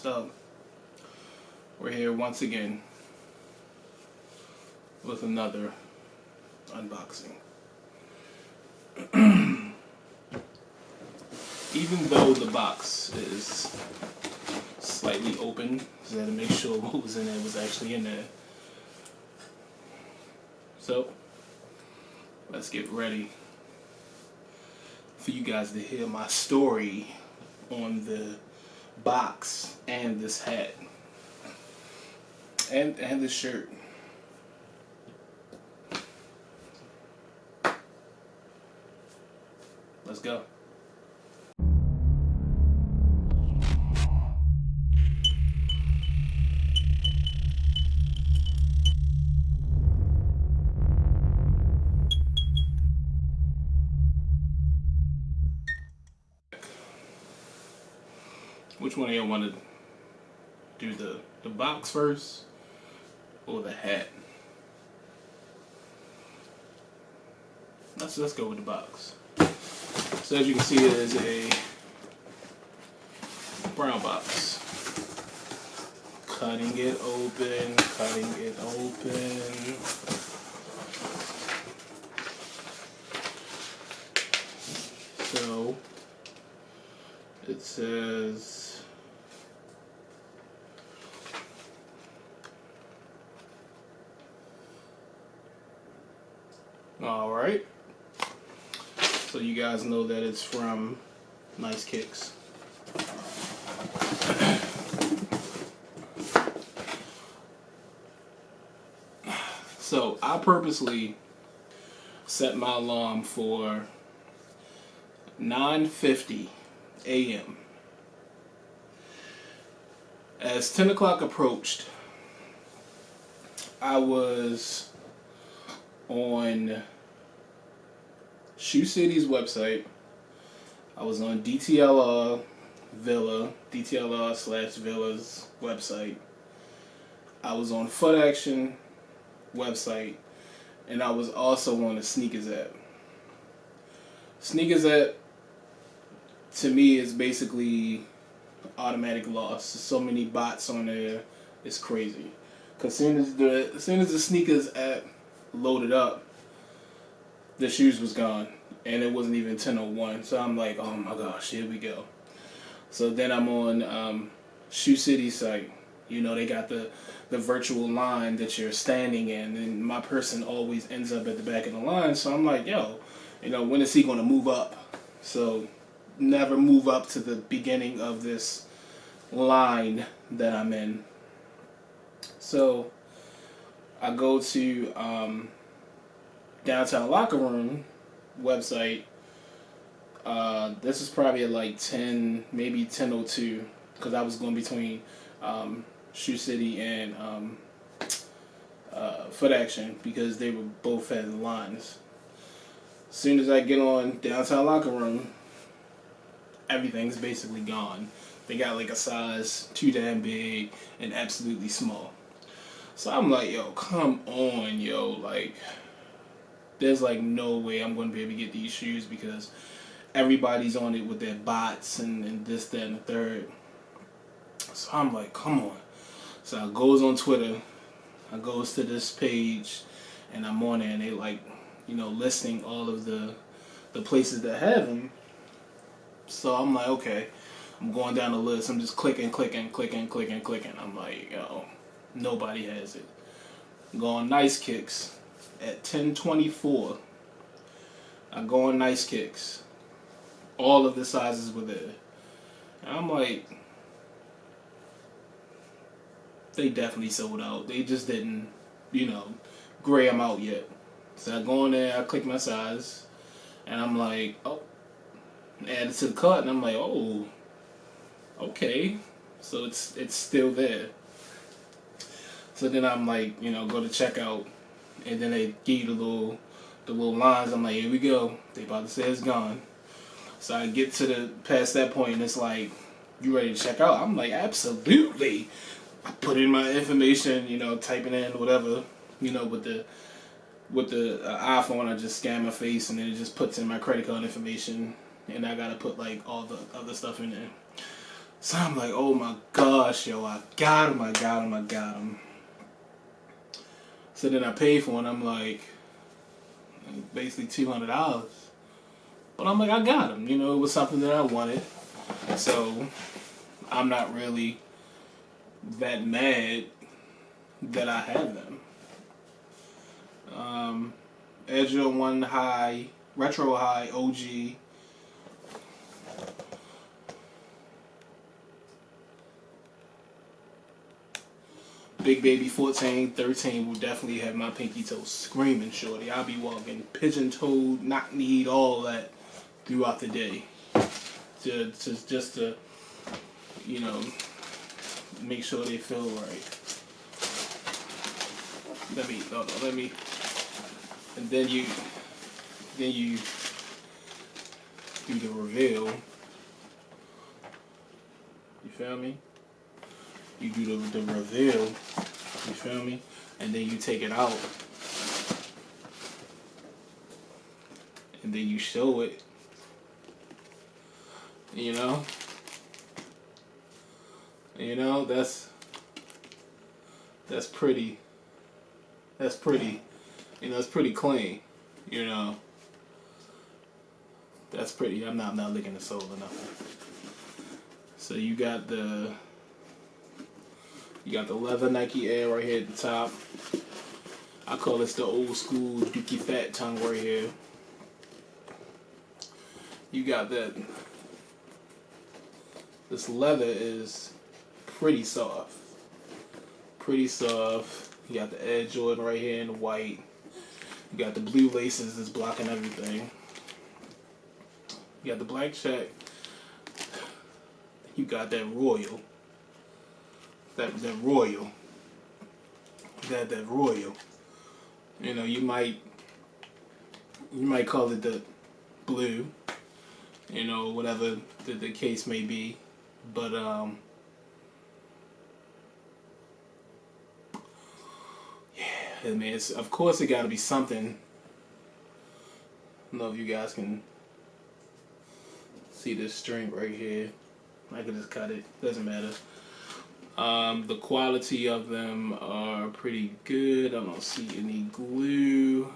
So, we're here once again with another unboxing. Even though the box is slightly open, so I had to make sure what was in there was actually in there. So, let's get ready for you guys to hear my story on the box and this hat and this shirt. Let's go. Which one of y'all want to do the box first or the hat? Let's go with the box. So as you can see, it is a brown box. Cutting it open, cutting it open. So it says alright. So you guys know that it's from Nice Kicks. So I purposely set my alarm for 9:50 a.m. As 10 o'clock approached, I was on Shoe City's website. I was on DTLR DTLR/Villa's website. I was on Foot Action website, and I was also on the Sneakers app. Sneakers app to me is basically automatic loss. There's so many bots on there, it's crazy. Cause as soon as the Sneakers app loaded up, the shoes was gone, and it wasn't even 10:01. So I'm like, oh my gosh, here we go. So then I'm on Shoe City site. You know, they got the virtual line that you're standing in, and my person always ends up at the back of the line. So I'm like, yo, you know, when is he gonna move up? So never move up to the beginning of this line that I'm in. So I go to Downtown Locker Room website. This is probably at like 10, maybe 10:02, because I was going between Shoe City and Foot Action, because they were both had lines. As soon as I get on Downtown Locker Room, everything's basically gone. They got like a size too damn big and absolutely small. So I'm like, yo, come on, yo, like, there's like no way I'm going to be able to get these shoes, because everybody's on it with their bots and this, that, and the third. So I'm like, come on. So I goes on Twitter, I goes to this page, and I'm on there, and they like, you know, listing all of the places that have them. So I'm like, okay, I'm going down the list. I'm just clicking. I'm like, yo, nobody has it. Go on Nice Kicks at 10:24. I go on Nice Kicks. All of the sizes were there. And I'm like, they definitely sold out. They just didn't, you know, gray them out yet. So I go in there, I click my size, and I'm like, oh, add it to the cart, and I'm like, oh, okay. So it's still there. So then I'm like, you know, go to checkout, and then they give you the little lines. I'm like, here we go. They about to say it's gone. So I get to past that point, and it's like, you ready to check out? I'm like, absolutely. I put in my information, you know, typing in whatever, you know, with the iPhone. I just scan my face, and then it just puts in my credit card information, and I gotta put like all the other stuff in there. So I'm like, oh my gosh, yo, I got him, I got him, I got him. So then I paid for it, and I'm like, basically $200. But I'm like, I got him. You know, it was something that I wanted. So I'm not really that mad that I have them. Air Jordan 1 High, Retro High, OG. Big Baby 14, 13 will definitely have my pinky toe screaming, shorty. I'll be walking pigeon-toed, knock-kneed, all that throughout the day. Just to, you know, make sure they feel right. Let me, and then you do the reveal. You feel me? You do the reveal. You feel me? And then you take it out, and then you show it. You know, that's pretty. That's pretty. You know, it's pretty clean. You know, that's pretty. I'm not licking the sole or nothing. So you got the leather Nike Air right here at the top. I call this the old school Dookie Fat tongue right here. You got that. This leather is pretty soft. Pretty soft. You got the Air Jordan right here in the white. You got the blue laces that's blocking everything. You got the black check. You got that royal. That royal. That royal. You know, you might call it the blue. You know, whatever the case may be. But yeah, man, it's, of course it got to be something. I don't know if you guys can see this string right here. I can just cut it. Doesn't matter. The quality of them are pretty good. I don't see any glue.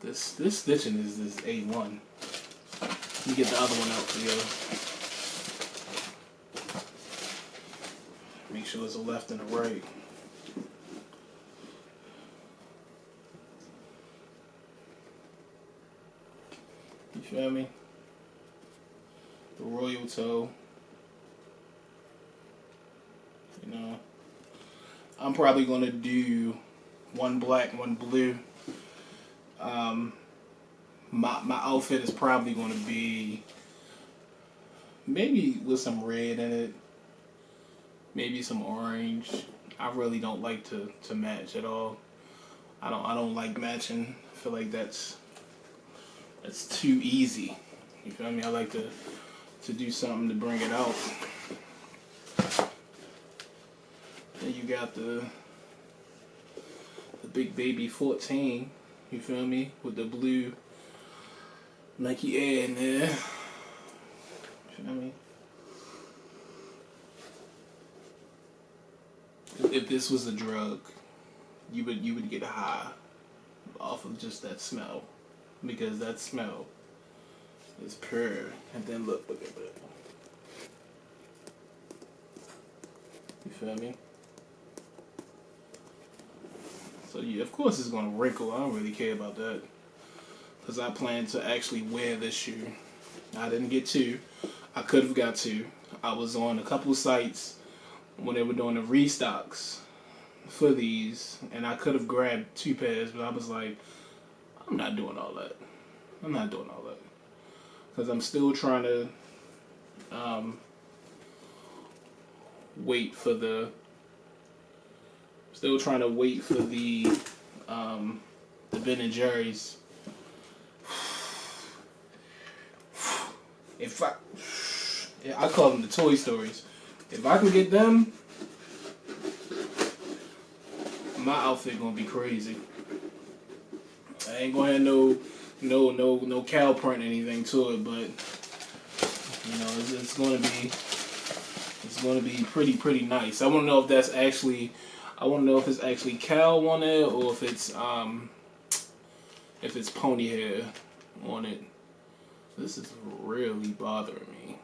This stitching is this A1. Let me get the other one out for you. Make sure it's a left and a right. You feel me? The royal toe. You know, I'm probably gonna do one black, one blue. My outfit is probably gonna be maybe with some red in it, maybe some orange. I really don't like to match at all. I don't like matching. I feel like that's too easy. You feel me? I like to do something to bring it out. Then you got the Big Baby 14, you feel me? With the blue Nike Air in there. You feel me? If this was a drug, you would get high off of just that smell. Because that smell is pure. And then look at that. You feel me? So yeah, of course it's gonna wrinkle. I don't really care about that, because I plan to actually wear this shoe. I didn't get two. I could have got two. I was on a couple sites when they were doing the restocks for these, and I could have grabbed two pairs, but I was like, I'm not doing all that. I'm not doing all that, because I'm still trying to wait for the Ben and Jerry's. I call them the Toy Stories. If I can get them, my outfit gonna be crazy. I ain't gonna have no cow print or anything to it, but You know, it's going to be pretty nice. I want to know if that's actually, I want to know if it's actually cow on it or if it's pony hair on it. This is really bothering me.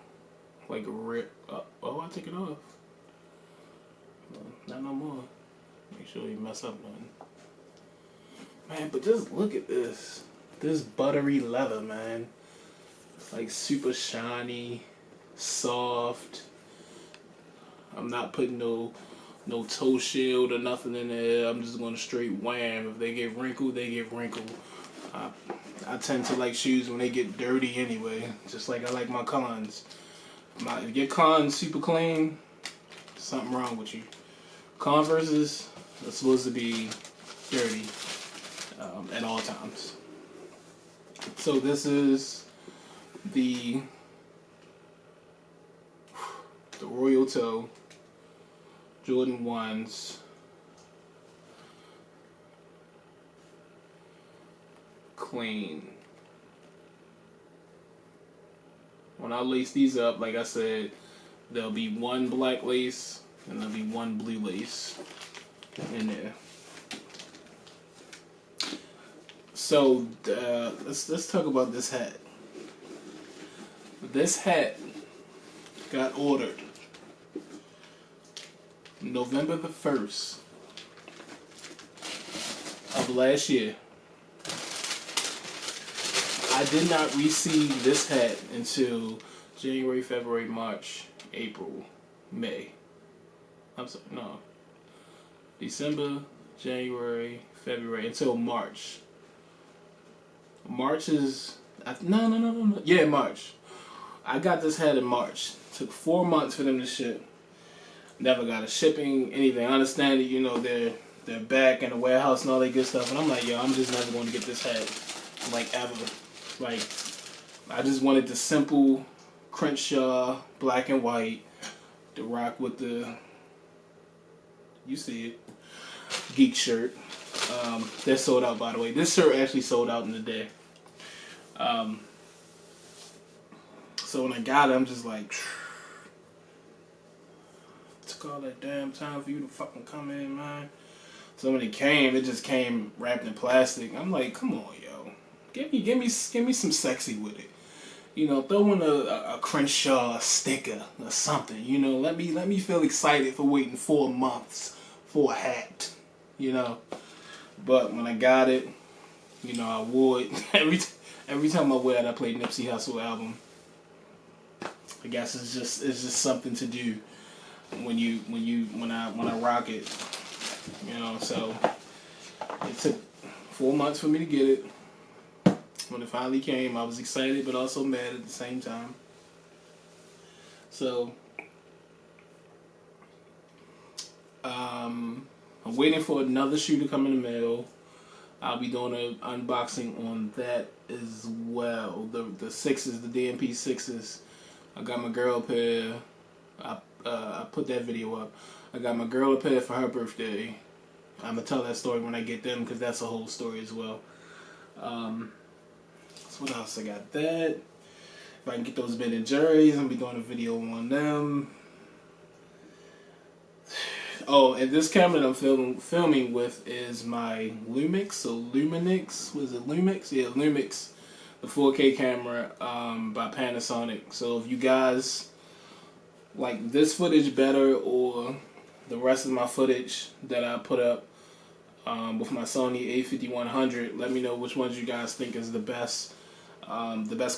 Like oh, I take it off. Not no more. Make sure you mess up nothing. Man, but just look at this. This buttery leather, man. It's like super shiny, soft. I'm not putting no toe shield or nothing in there. I'm just going to straight wham. If they get wrinkled, they get wrinkled. I tend to like shoes when they get dirty anyway. Just like I like my cons. If your con's super clean, something wrong with you. Converses are supposed to be dirty at all times. So this is the Royal Toe Jordan 1s. Clean. When I lace these up, like I said, there'll be one black lace and there'll be one blue lace in there. So let's talk about this hat. This hat got ordered November the 1st of last year. I did not receive this hat until January, February, March, April, May. I'm sorry, no. December, January, February, until March. March is, no. Yeah, March. I got this hat in March. Took 4 months for them to ship. Never got a shipping, anything. I understand that, you know, they're back in the warehouse and all that good stuff. And I'm like, yo, I'm just never going to get this hat, like, ever. Like, I just wanted the simple Crenshaw black and white to rock with the, you see it, geek shirt. They're sold out, by the way. This shirt actually sold out in a day. So when I got it, I'm just like, took all that damn time for you to fucking come in, man. So when it came, it just came wrapped in plastic. I'm like, come on, yo, give me some sexy with it. You know, throw in a Crenshaw sticker or something. You know, let me feel excited for waiting 4 months for a hat. You know, but when I got it, you know, I wore it every time I wear it. I play Nipsey Hussle album. I guess it's just something to do when I rock it. You know, so it took 4 months for me to get it. When it finally came, I was excited but also mad at the same time. So I'm waiting for another shoe to come in the mail. I'll be doing an unboxing on that as well. The sixes, the DMP sixes. I got my girl a pair. I put that video up. I got my girl a pair for her birthday. I'm gonna tell that story when I get them because that's a whole story as well. So what else? I got that. If I can get those Ben and Jerry's, I'm gonna be doing a video on them. Oh, and this camera that I'm filming with is my Lumix or Luminix. Was it Lumix? Yeah, Lumix, the 4K camera by Panasonic. So if you guys like this footage better or the rest of my footage that I put up with my Sony a5100, let me know which ones you guys think is the best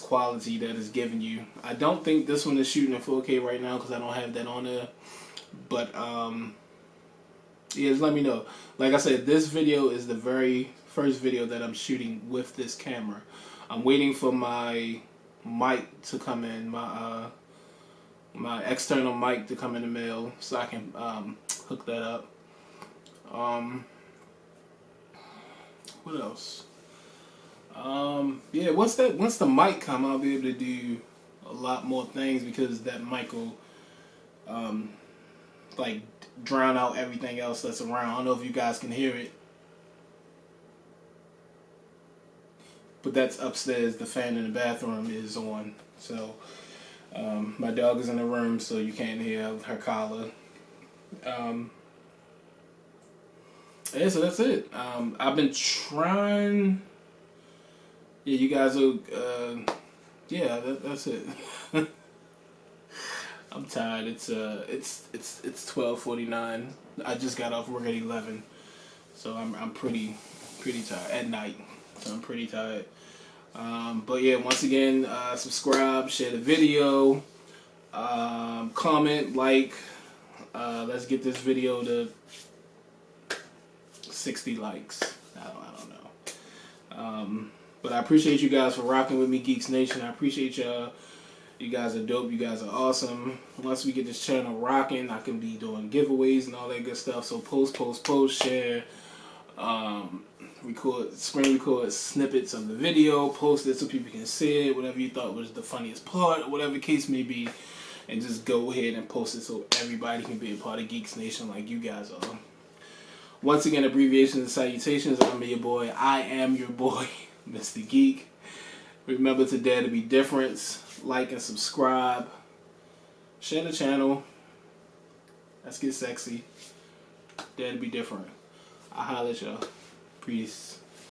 quality that is giving you. I don't think this one is shooting in 4K right now because I don't have that on there. But yeah, just let me know. Like I said, this video is the very first video that I'm shooting with this camera. I'm waiting for my mic to come in, my external mic to come in the mail so I can hook that up. What else? Yeah, once the mic come, I'll be able to do a lot more things because that mic will like drown out everything else that's around. I don't know if you guys can hear it, but that's upstairs. The fan in the bathroom is on. So My dog is in the room, so you can't hear her collar. Yeah, so that's it. I've been trying. Yeah, you guys are. Yeah, that's it. I'm tired. It's 12:49. I just got off work at 11, so I'm pretty tired at night. So I'm pretty tired. But yeah, once again, subscribe, share the video, comment, like. Let's get this video to 60 likes. I don't know. But I appreciate you guys for rocking with me, Geeks Nation. I appreciate y'all. You guys are dope. You guys are awesome. Once we get this channel rocking, I can be doing giveaways and all that good stuff. So post, share, screen record snippets of the video, post it so people can see it, whatever you thought was the funniest part, whatever the case may be, and just go ahead and post it so everybody can be a part of Geeks Nation like you guys are. Once again, abbreviations and salutations. I'm your boy. I am your boy, Mr. Geek. Remember to dare to be different. Like and subscribe. Share the channel. Let's get sexy. Dare to be different. I'll holler at y'all. Peace.